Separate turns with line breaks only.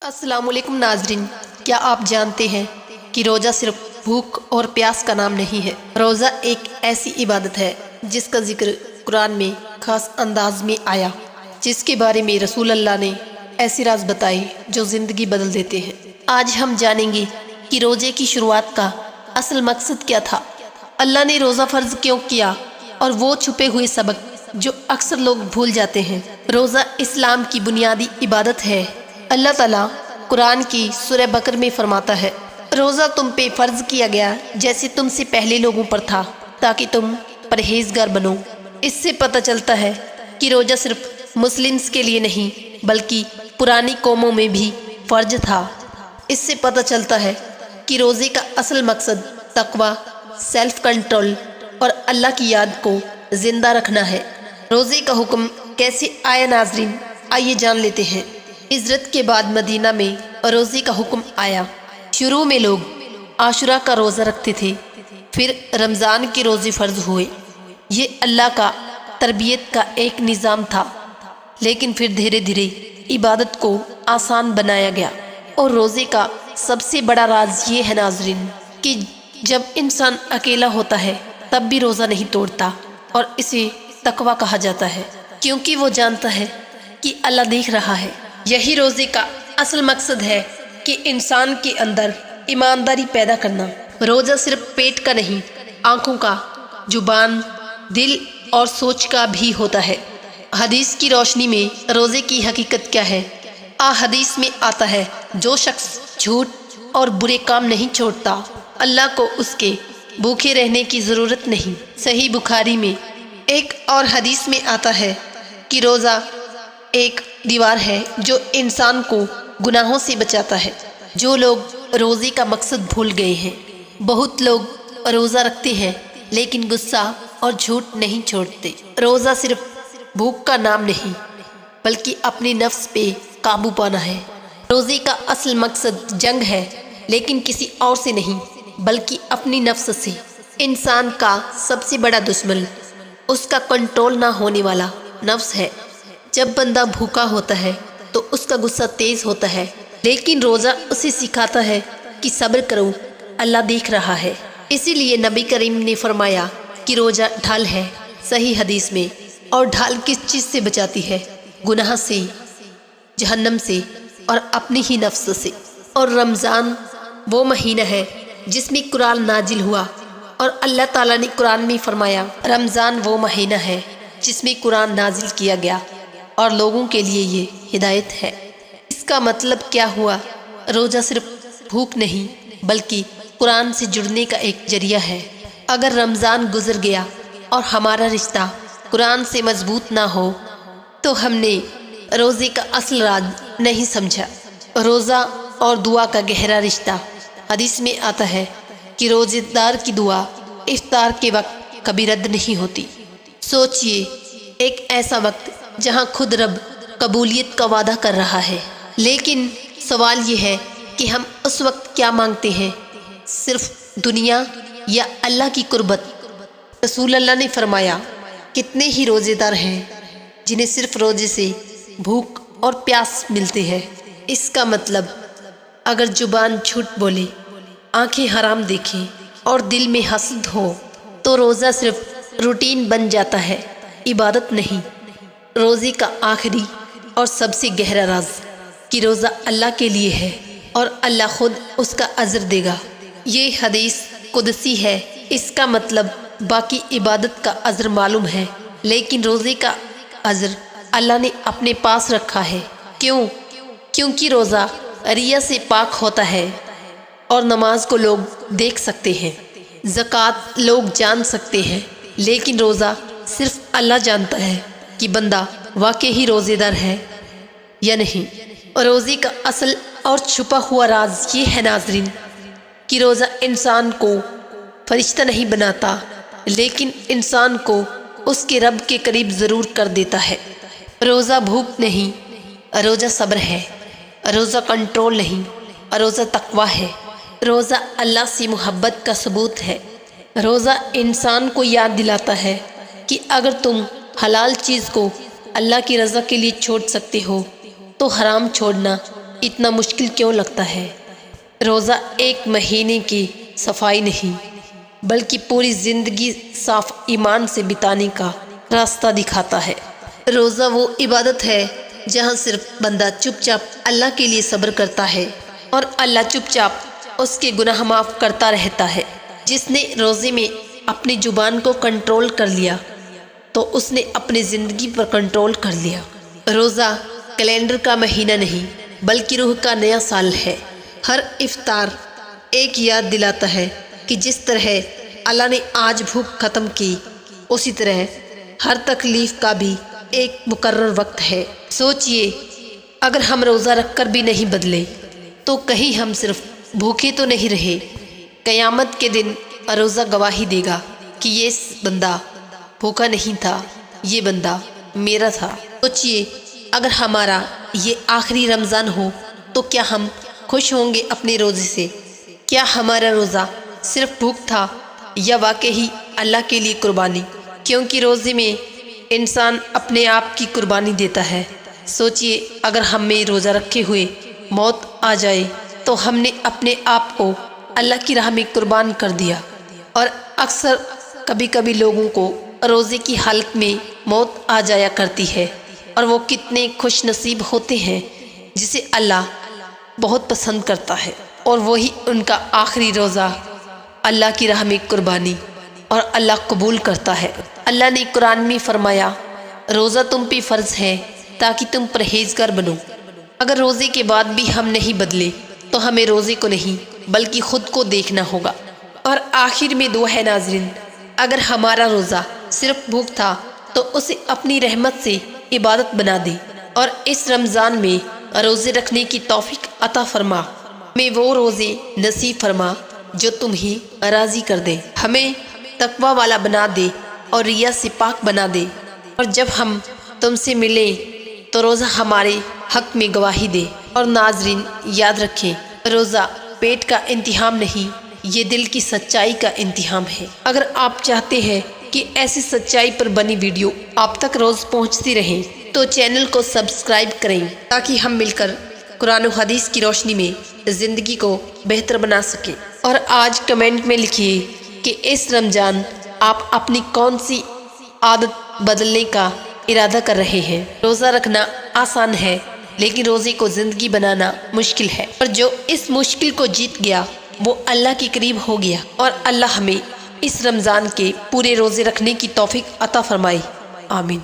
अस्सलाम वालेकुम नाजरीन, क्या आप जानते हैं कि रोज़ा सिर्फ भूख और प्यास का नाम नहीं है। रोज़ा एक ऐसी इबादत है जिसका जिक्र कुरान में खास अंदाज में आया, जिसके बारे में रसूल अल्लाह ने ऐसी राज बताई जो ज़िंदगी बदल देते हैं। आज हम जानेंगे कि रोज़े की शुरुआत का असल मकसद क्या था, अल्लाह ने रोज़ा फ़र्ज क्यों किया और वो छुपे हुए सबक जो अक्सर लोग भूल जाते हैं। रोज़ा इस्लाम की बुनियादी इबादत है। अल्लाह ताला कुरान की सूरह बकर में फरमाता है, रोज़ा तुम पे फ़र्ज किया गया जैसे तुमसे पहले लोगों पर था, ताकि तुम परहेजगार बनो। इससे पता चलता है कि रोज़ा सिर्फ मुस्लिम्स के लिए नहीं बल्कि पुरानी कौमों में भी फ़र्ज था। इससे पता चलता है कि रोज़े का असल मकसद तकवा, सेल्फ कंट्रोल और अल्लाह की याद को ज़िंदा रखना है। रोज़े का हुक्म कैसे आया नाजरीन, आइए जान लेते हैं। हिजरत के बाद मदीना में रोज़े का हुक्म आया। शुरू में लोग आशुरा का रोज़ा रखते थे, फिर रमज़ान के रोज़े फ़र्ज हुए। ये अल्लाह का तरबियत का एक निज़ाम था, लेकिन फिर धीरे धीरे इबादत को आसान बनाया गया। और रोज़े का सबसे बड़ा राज ये है नाजरीन कि जब इंसान अकेला होता है तब भी रोज़ा नहीं तोड़ता, और इसे तकवा कहा जाता है, क्योंकि वो जानता है कि अल्लाह देख रहा है। यही रोज़े का असल मकसद है कि इंसान के अंदर ईमानदारी पैदा करना। रोज़ा सिर्फ पेट का नहीं, आँखों का, जुबान, दिल और सोच का भी होता है। हदीस की रोशनी में रोज़े की हकीकत क्या है? हदीस में आता है, जो शख्स झूठ और बुरे काम नहीं छोड़ता, अल्लाह को उसके भूखे रहने की ज़रूरत नहीं। सही बुखारी में एक और हदीस में आता है कि रोज़ा एक दीवार है जो इंसान को गुनाहों से बचाता है। जो लोग रोज़े का मकसद भूल गए हैं, बहुत लोग रोज़ा रखते हैं लेकिन गुस्सा और झूठ नहीं छोड़ते। रोज़ा सिर्फ भूख का नाम नहीं बल्कि अपने नफ्स पे काबू पाना है। रोज़े का असल मकसद जंग है, लेकिन किसी और से नहीं बल्कि अपनी नफ्स से। इंसान का सबसे बड़ा दुश्मन उसका कंट्रोल ना होने वाला नफ्स है। जब बंदा भूखा होता है तो उसका गुस्सा तेज होता है, लेकिन रोज़ा उसे सिखाता है कि सब्र करो, अल्लाह देख रहा है। इसीलिए नबी करीम ने फरमाया कि रोज़ा ढाल है, सही हदीस में। और ढाल किस चीज़ से बचाती है? गुनाह से, जहन्नम से और अपनी ही नफ्स से। और रमज़ान वो महीना है जिसमें कुरान नाजिल हुआ, और अल्लाह ताला ने कुरान में फरमाया, रमज़ान वो महीना है जिसमें कुरान नाजिल किया गया और लोगों के लिए ये हिदायत है। इसका मतलब क्या हुआ? रोज़ा सिर्फ भूख नहीं बल्कि कुरान से जुड़ने का एक जरिया है। अगर रमज़ान गुजर गया और हमारा रिश्ता कुरान से मजबूत ना हो तो हमने रोज़े का असल राज नहीं समझा। रोज़ा और दुआ का गहरा रिश्ता। हदीस में आता है कि रोज़ेदार की दुआ इफ्तार के वक्त कभी रद्द नहीं होती। सोचिए, एक ऐसा वक्त जहां खुद रब कबूलियत का वादा कर रहा है, लेकिन सवाल ये है कि हम उस वक्त क्या मांगते हैं? सिर्फ दुनिया या अल्लाह की कुर्बत? रसूल अल्लाह ने फरमाया, कितने ही रोज़ेदार हैं जिन्हें सिर्फ रोज़े से भूख और प्यास मिलते हैं। इसका मतलब अगर जुबान झूठ बोले, आंखें हराम देखें और दिल में हसद हो तो रोज़ा सिर्फ रूटीन बन जाता है, इबादत नहीं। रोज़े का आखिरी और सबसे गहरा राज कि रोज़ा अल्लाह के लिए है और अल्लाह खुद उसका अजर देगा। ये हदीस कुदसी है, इसका मतलब बाकी इबादत का अजर मालूम है, लेकिन रोज़े का अजर अल्लाह ने अपने पास रखा है। क्यों? क्योंकि रोज़ा रिया से पाक होता है और नमाज को लोग देख सकते हैं, ज़कात लोग जान सकते हैं, लेकिन रोज़ा सिर्फ अल्लाह जानता है कि बंदा वाकई ही रोज़ेदार है या नहीं। रोज़े का असल और छुपा हुआ राज ये है नाजरीन कि रोज़ा इंसान को फरिश्ता नहीं बनाता, लेकिन इंसान को उसके रब के करीब ज़रूर कर देता है। रोज़ा भूख नहीं, रोज़ा सब्र है। रोज़ा कंट्रोल नहीं, रोज़ा तकवा है। रोज़ा अल्लाह से मोहब्बत का सबूत है। रोज़ा इंसान को याद दिलाता है कि अगर तुम हलाल चीज़ को अल्लाह की रज़ा के लिए छोड़ सकते हो तो हराम छोड़ना اتنا مشکل کیوں لگتا ہے؟ روزہ ایک مہینے کی صفائی نہیں بلکہ پوری زندگی صاف ایمان سے بتانے کا راستہ دکھاتا ہے۔ روزہ وہ عبادت ہے جہاں صرف بندہ چپ چاپ اللہ کے لیے صبر کرتا ہے اور اللہ چپ چاپ اس کے گناہ معاف کرتا رہتا ہے۔ جس نے روزے میں اپنی زبان کو کنٹرول کر لیا تو اس نے اپنی زندگی پر کنٹرول کر لیا۔ روزہ کیلنڈر کا مہینہ نہیں بلکہ روح کا نیا سال ہے۔ ہر افطار ایک یاد دلاتا ہے کہ جس طرح اللہ نے آج بھوک ختم کی اسی طرح ہر تکلیف کا بھی ایک مقرر وقت ہے۔ سوچئے اگر ہم روزہ رکھ کر بھی نہیں بدلے تو کہیں ہم صرف بھوکے تو نہیں رہے۔ قیامت کے دن روزہ گواہی دے گا کہ یہ بندہ بھوکا نہیں تھا، یہ بندہ میرا تھا۔ سوچئے اگر ہمارا یہ آخری رمضان ہو تو کیا ہم خوش ہوں گے اپنے روزے سے؟ کیا ہمارا روزہ صرف بھوک تھا یا واقعی اللہ کے لیے قربانی؟ کیونکہ روزے میں انسان اپنے آپ کی قربانی دیتا ہے۔ سوچئے اگر ہمیں روزہ رکھے ہوئے موت آ جائے تو ہم نے اپنے آپ کو اللہ کی راہ میں قربان کر دیا۔ اور اکثر کبھی کبھی لوگوں کو روزے کی حالت میں موت آ جایا کرتی ہے اور وہ کتنے خوش نصیب ہوتے ہیں جسے اللہ بہت پسند کرتا ہے اور وہی ان کا آخری روزہ اللہ کی راہ میں قربانی اور اللہ قبول کرتا ہے۔ اللہ نے قرآن میں فرمایا روزہ تم پہ فرض ہے تاکہ تم پرہیزگار بنو۔ اگر روزے کے بعد بھی ہم نہیں بدلے تو ہمیں روزے کو نہیں بلکہ خود کو دیکھنا ہوگا۔ اور آخر میں دعا ہے ناظرین، اگر ہمارا روزہ صرف بھوک تھا تو اسے اپنی رحمت سے عبادت بنا دے اور اس رمضان میں روزے رکھنے کی توفیق عطا فرما۔ ہمیں وہ روزے نصیب فرما جو تم ہی راضی کر دے، ہمیں تقوی والا بنا دے اور ریا سے پاک بنا دے، اور جب ہم تم سے ملیں تو روزہ ہمارے حق میں گواہی دے۔ اور ناظرین یاد رکھیں، روزہ پیٹ کا امتحان نہیں، یہ دل کی سچائی کا امتحان ہے۔ اگر آپ چاہتے ہیں کہ ایسی سچائی پر بنی ویڈیو آپ تک روز پہنچتی رہیں تو چینل کو سبسکرائب کریں تاکہ ہم مل کر قرآن و حدیث کی روشنی میں زندگی کو بہتر بنا سکیں۔ اور آج کمنٹ میں لکھیے کہ اس رمضان آپ اپنی کون سی عادت بدلنے کا ارادہ کر رہے ہیں۔ روزہ رکھنا آسان ہے لیکن روزے کو زندگی بنانا مشکل ہے، اور جو اس مشکل کو جیت گیا وہ اللہ کے قریب ہو گیا۔ اور اللہ ہمیں اس رمضان کے پورے روزے رکھنے کی توفیق عطا فرمائے، آمین۔